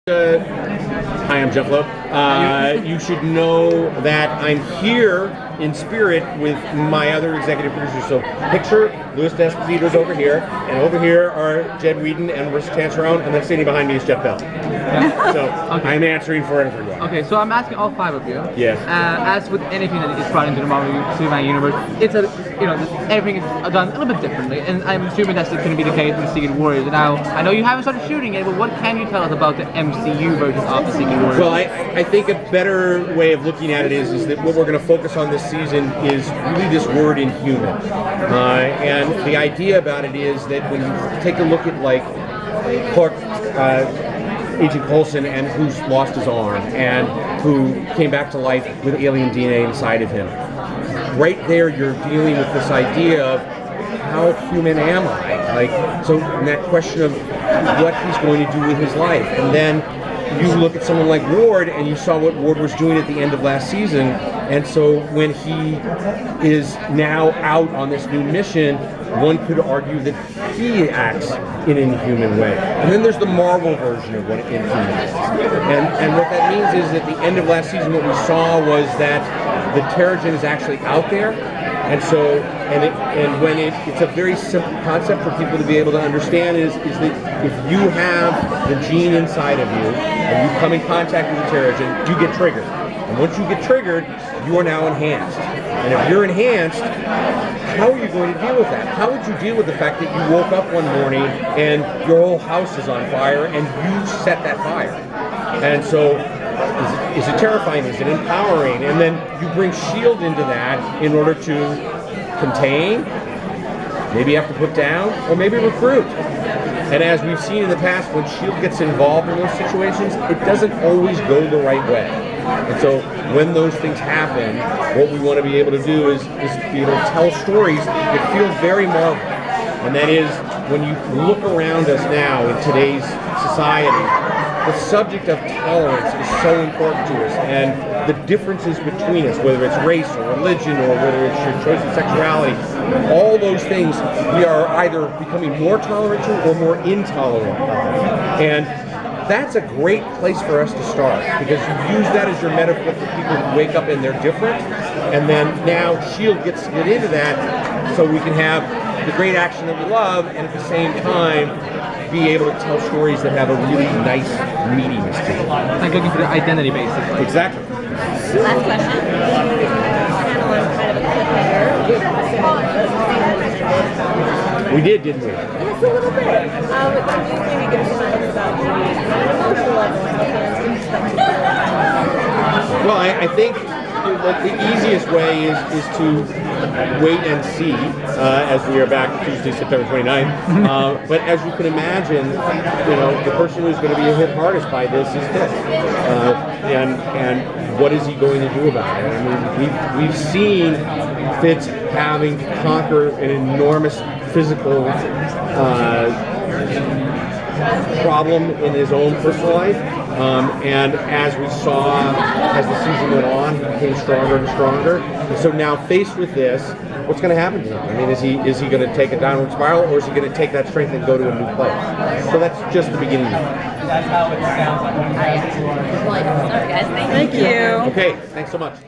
Hi, I'm Jeph Loeb. You should know that I'm here in spirit with my other executive producers. So picture Louis D'Esposito's over here, and over here are Jed Whedon and Marissa Tancerone, and then sitting behind me is Jeff Bell. So okay. I'm answering for everyone. Okay, so I'm asking all five of you. Yes. As with anything that is brought into the Marvel Cinematic Universe, it's everything is done a little bit differently, and I'm assuming that's going to be the case with Secret Warriors. Now, I know you haven't started shooting it, but what can you tell us about the MCU version of the Secret Warriors? Well, I think a better way of looking at it is that what we're going to focus on this season is really this word inhuman. And the idea about it is that when you take a look at like Clark, Agent Coulson, and who's lost his arm and who came back to life with alien DNA inside of him, right there you're dealing with this idea of how human am I? Like, so that question of what he's going to do with his life. And then you look at someone like Ward, and you saw what Ward was doing at the end of last season, and so when he is now out on this new mission, one could argue that he acts in an inhuman way. And then there's the Marvel version of what inhuman is. And what that means is at the end of last season, what we saw was that the Terrigen is actually out there. And so, when it's a very simple concept for people to be able to understand is that if you have the gene inside of you and you come in contact with the Terrigen, you get triggered. And once you get triggered, you are now enhanced. And if you're enhanced, how are you going to deal with that? How would you deal with the fact that you woke up one morning and your whole house is on fire and you set that fire? And so, is it terrifying? Is it empowering? And then you bring S.H.I.E.L.D. into that in order to contain, maybe have to put down, or maybe recruit. And as we've seen in the past, when S.H.I.E.L.D. gets involved in those situations, it doesn't always go the right way. And so when those things happen, what we want to be able to do is be able to tell stories that feel very Marvel. And that is, when you look around us now in today's society, the subject of tolerance is so important to us, and the differences between us, whether it's race or religion or whether it's your choice of sexuality, all those things we are either becoming more tolerant to or more intolerant of. And that's a great place for us to start, because you use that as your metaphor for people who wake up and they're different, and then now S.H.I.E.L.D. gets to get into that so we can have the great action that we love and at the same time be able to tell stories that have a really nice meatiness to them. Like looking for the identity, basically. Exactly. Last question. We did, didn't we? Yes, a little bit. Can you maybe give us some ideas about an emotional level how fans can expect to hear? Well, I think the easiest way is to wait and see as we are back Tuesday, September 29th. But as you can imagine, the person who's going to be hit hardest by this is Fitz. And what is he going to do about it? I mean, we've seen Fitz having to conquer an enormous physical problem in his own personal life. And as we saw as the season went on, he became stronger and stronger. And so now faced with this, what's going to happen to him? I mean, is he going to take a downward spiral, or is he going to take that strength and go to a new place? So that's just the beginning. That's how it sounds like. All right, guys. Thank you. Okay, thanks so much.